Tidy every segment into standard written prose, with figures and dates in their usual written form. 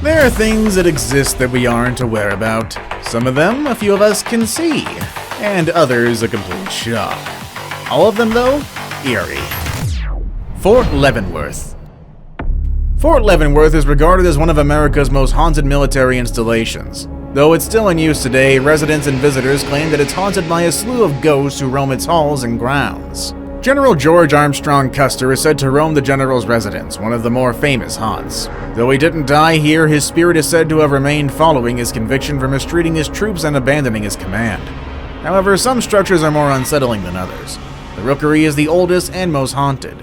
There are things that exist that we aren't aware about. Some of them a few of us can see, and others a complete shock. All of them, though, eerie. Fort Leavenworth. Fort Leavenworth is regarded as one of America's most haunted military installations. Though it's still in use today, residents and visitors claim that it's haunted by a slew of ghosts who roam its halls and grounds. General George Armstrong Custer is said to roam the general's residence, one of the more famous haunts. Though he didn't die here, his spirit is said to have remained following his conviction for mistreating his troops and abandoning his command. However, some structures are more unsettling than others. The Rookery is the oldest and most haunted.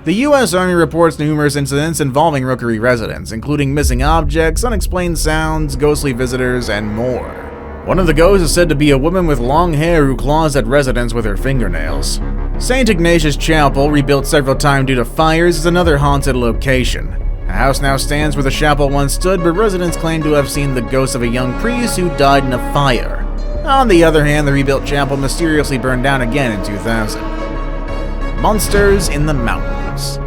The U.S. Army reports numerous incidents involving Rookery residents, including missing objects, unexplained sounds, ghostly visitors, and more. One of the ghosts is said to be a woman with long hair who claws at residents with her fingernails. St. Ignatius Chapel, rebuilt several times due to fires, is another haunted location. A house now stands where the chapel once stood, but residents claim to have seen the ghost of a young priest who died in a fire. On the other hand, the rebuilt chapel mysteriously burned down again in 2000. Monsters in the Mountains.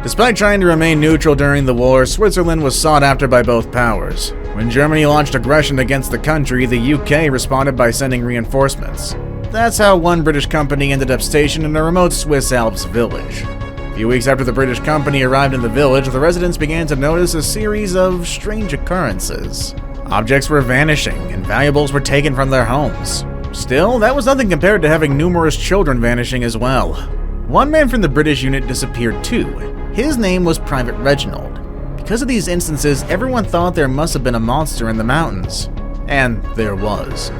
Despite trying to remain neutral during the war, Switzerland was sought after by both powers. When Germany launched aggression against the country, the UK responded by sending reinforcements. That's how one British company ended up stationed in a remote Swiss Alps village. A few weeks after the British company arrived in the village, the residents began to notice a series of strange occurrences. Objects were vanishing, and valuables were taken from their homes. Still, that was nothing compared to having numerous children vanishing as well. One man from the British unit disappeared too. His name was Private Reginald. Because of these instances, everyone thought there must have been a monster in the mountains. And there was.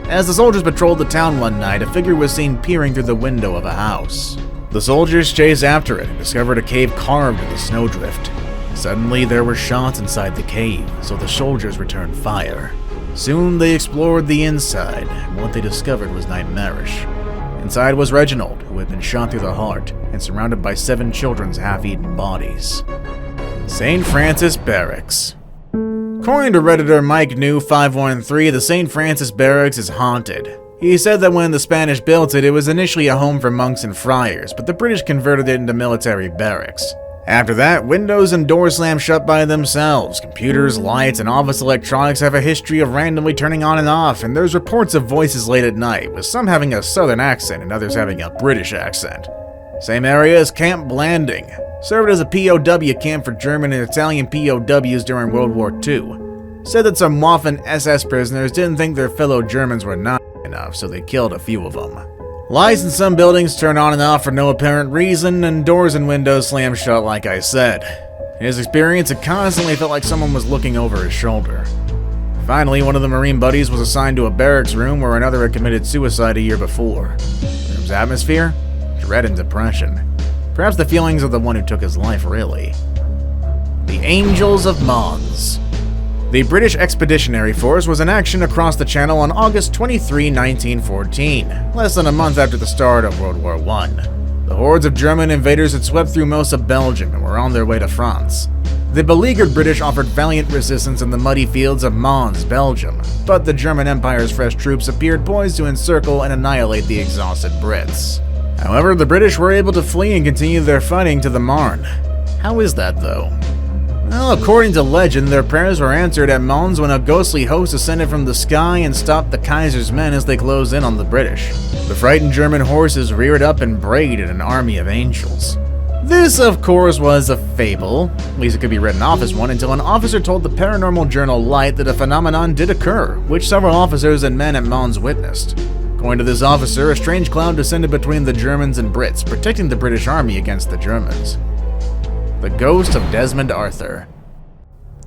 As the soldiers patrolled the town one night, a figure was seen peering through the window of a house. The soldiers chased after it and discovered a cave carved in the snowdrift. Suddenly, there were shots inside the cave, so the soldiers returned fire. Soon, they explored the inside, and what they discovered was nightmarish. Inside was Reginald, who had been shot through the heart and surrounded by 7 children's half-eaten bodies. St. Francis Barracks. According to Redditor Mike New 513, the St. Francis Barracks is haunted. He said that when the Spanish built it, it was initially a home for monks and friars, but the British converted it into military barracks. After that, windows and doors slammed shut by themselves. Computers, lights, and office electronics have a history of randomly turning on and off, and there's reports of voices late at night, with some having a southern accent and others having a British accent. Same area as Camp Blanding. Served as a POW camp for German and Italian POWs during World War II. Said that some Waffen SS prisoners didn't think their fellow Germans were not enough, so they killed a few of them. Lights in some buildings turn on and off for no apparent reason, and doors and windows slam shut like I said. In his experience, it constantly felt like someone was looking over his shoulder. Finally, one of the Marine buddies was assigned to a barracks room where another had committed suicide a year before. The room's atmosphere? Dread and depression. Perhaps the feelings of the one who took his life, really. The Angels of Mons. The British Expeditionary Force was in action across the Channel on August 23, 1914, less than a month after the start of World War I. The hordes of German invaders had swept through most of Belgium and were on their way to France. The beleaguered British offered valiant resistance in the muddy fields of Mons, Belgium, but the German Empire's fresh troops appeared poised to encircle and annihilate the exhausted Brits. However, the British were able to flee and continue their fighting to the Marne. How is that, though? Well, according to legend, their prayers were answered at Mons when a ghostly host ascended from the sky and stopped the Kaiser's men as they closed in on the British. The frightened German horses reared up and brayed at an army of angels. This, of course, was a fable. At least it could be written off as one until an officer told the paranormal journal Light that a phenomenon did occur, which several officers and men at Mons witnessed. According to this officer, a strange cloud descended between the Germans and Brits, protecting the British army against the Germans. The Ghost of Desmond Arthur.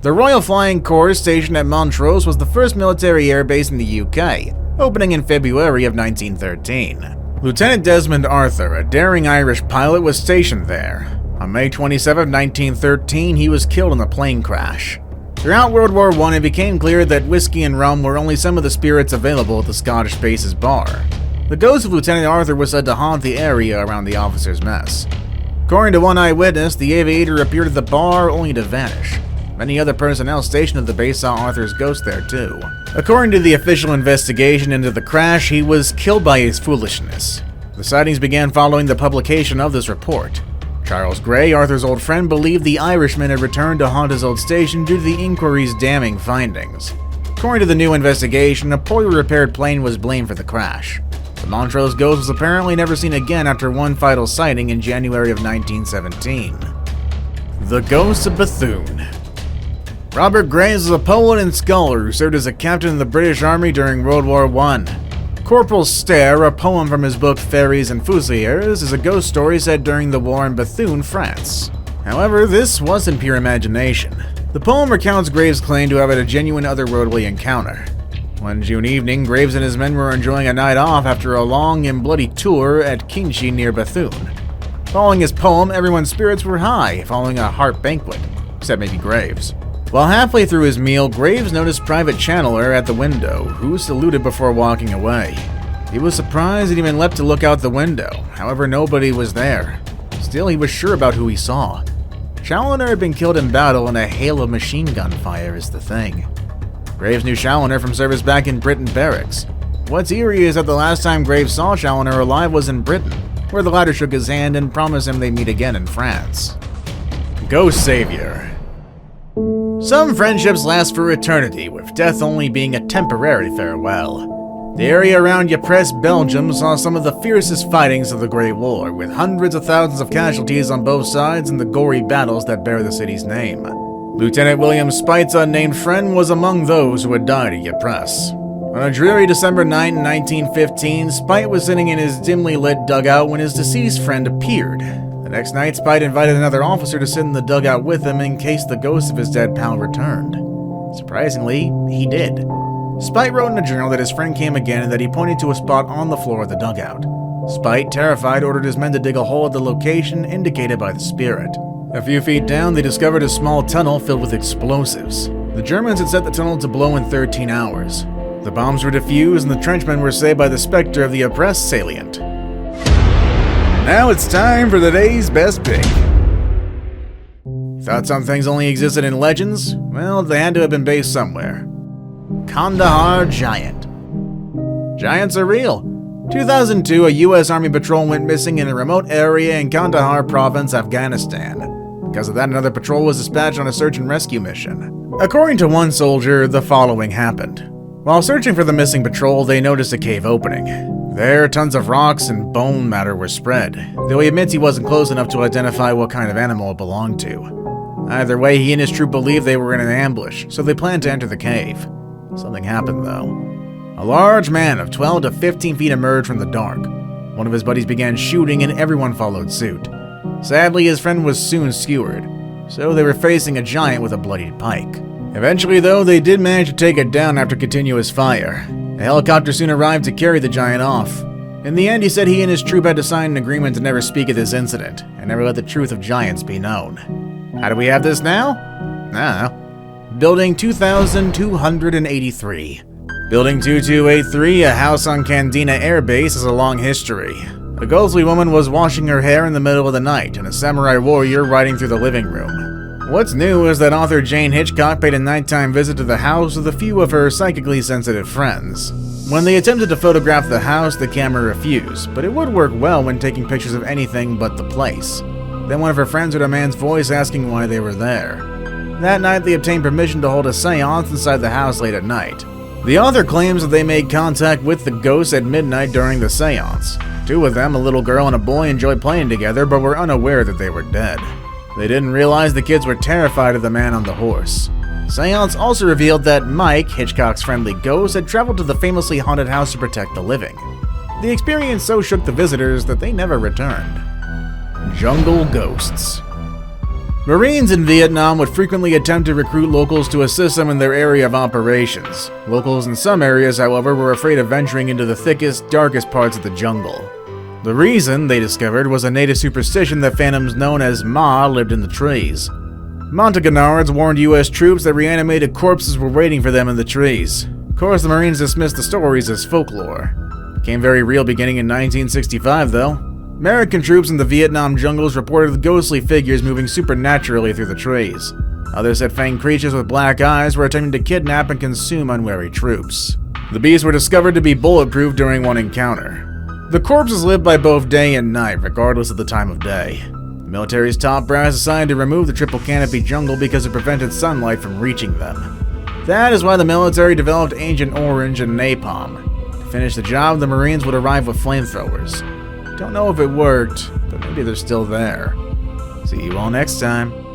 The Royal Flying Corps stationed at Montrose was the first military airbase in the UK, opening in February of 1913. Lieutenant Desmond Arthur, a daring Irish pilot, was stationed there. On May 27, 1913, he was killed in a plane crash. Throughout World War I, it became clear that whiskey and rum were only some of the spirits available at the Scottish base's bar. The ghost of Lieutenant Arthur was said to haunt the area around the officers' mess. According to one eyewitness, the aviator appeared at the bar only to vanish. Many other personnel stationed at the base saw Arthur's ghost there too. According to the official investigation into the crash, he was killed by his foolishness. The sightings began following the publication of this report. Charles Gray, Arthur's old friend, believed the Irishman had returned to haunt his old station due to the inquiry's damning findings. According to the new investigation, a poorly repaired plane was blamed for the crash. The Montrose ghost was apparently never seen again after one fatal sighting in January of 1917. The Ghost of Bethune. Robert Graves is a poet and scholar who served as a captain in the British Army during World War I. Corporal Stare, a poem from his book Fairies and Fusiliers, is a ghost story set during the war in Bethune, France. However, this wasn't pure imagination. The poem recounts Graves' claim to have had a genuine otherworldly encounter. One June evening, Graves and his men were enjoying a night off after a long and bloody tour at Kinchy near Bethune. Following his poem, everyone's spirits were high, following a heart banquet, except maybe Graves. While halfway through his meal, Graves noticed Private Channeler at the window, who saluted before walking away. He was surprised and even leapt to look out the window, however nobody was there. Still, he was sure about who he saw. Challoner had been killed in battle and a hail of machine gun fire is the thing. Graves knew Challoner from service back in Britain Barracks. What's eerie is that the last time Graves saw Challoner alive was in Britain, where the latter shook his hand and promised him they'd meet again in France. Ghost Savior. Some friendships last for eternity, with death only being a temporary farewell. The area around Ypres, Belgium saw some of the fiercest fightings of the Great War, with hundreds of thousands of casualties on both sides in the gory battles that bear the city's name. Lieutenant William Spite's unnamed friend was among those who had died at Ypres. On a dreary December night in 1915, Spite was sitting in his dimly lit dugout when his deceased friend appeared. The next night, Spite invited another officer to sit in the dugout with him in case the ghost of his dead pal returned. Surprisingly, he did. Spite wrote in a journal that his friend came again and that he pointed to a spot on the floor of the dugout. Spite, terrified, ordered his men to dig a hole at the location indicated by the spirit. A few feet down, they discovered a small tunnel filled with explosives. The Germans had set the tunnel to blow in 13 hours. The bombs were defused and the trenchmen were saved by the specter of the Ypres salient. Now it's time for the day's best pick. Thought some things only existed in legends? Well, they had to have been based somewhere. Kandahar Giant. Giants are real. 2002, a U.S. Army patrol went missing in a remote area in Kandahar province, Afghanistan. Because of that, another patrol was dispatched on a search and rescue mission. According to one soldier, the following happened. While searching for the missing patrol, they noticed a cave opening. There, tons of rocks and bone matter were spread, though he admits he wasn't close enough to identify what kind of animal it belonged to. Either way, he and his troop believed they were in an ambush, so they planned to enter the cave. Something happened, though. A large man of 12 to 15 feet emerged from the dark. One of his buddies began shooting and everyone followed suit. Sadly, his friend was soon skewered, so they were facing a giant with a bloodied pike. Eventually, though, they did manage to take it down after continuous fire. A helicopter soon arrived to carry the giant off. In the end, he said he and his troop had to sign an agreement to never speak of this incident, and never let the truth of giants be known. How do we have this now? I don't know. Building 2283. Building 2283, a house on Candina Air Base, has a long history. A ghostly woman was washing her hair in the middle of the night, and a samurai warrior riding through the living room. What's new is that author Jane Hitchcock paid a nighttime visit to the house with a few of her psychically sensitive friends. When they attempted to photograph the house, the camera refused, but it would work well when taking pictures of anything but the place. Then one of her friends heard a man's voice asking why they were there. That night, they obtained permission to hold a seance inside the house late at night. The author claims that they made contact with the ghosts at midnight during the seance. Two of them, a little girl and a boy, enjoyed playing together but were unaware that they were dead. They didn't realize the kids were terrified of the man on the horse. The seance also revealed that Mike, Hitchcock's friendly ghost, had traveled to the famously haunted house to protect the living. The experience so shook the visitors that they never returned. Jungle Ghosts. Marines in Vietnam would frequently attempt to recruit locals to assist them in their area of operations. Locals in some areas, however, were afraid of venturing into the thickest, darkest parts of the jungle. The reason, they discovered, was a native superstition that phantoms known as Ma lived in the trees. Montagnards warned U.S. troops that reanimated corpses were waiting for them in the trees. Of course, the Marines dismissed the stories as folklore. It became very real beginning in 1965, though. American troops in the Vietnam jungles reported ghostly figures moving supernaturally through the trees. Others said fanged creatures with black eyes were attempting to kidnap and consume unwary troops. The beasts were discovered to be bulletproof during one encounter. The corpses lived by both day and night, regardless of the time of day. The military's top brass decided to remove the triple canopy jungle because it prevented sunlight from reaching them. That is why the military developed Agent Orange and napalm. To finish the job, the Marines would arrive with flamethrowers. Don't know if it worked, but maybe they're still there. See you all next time.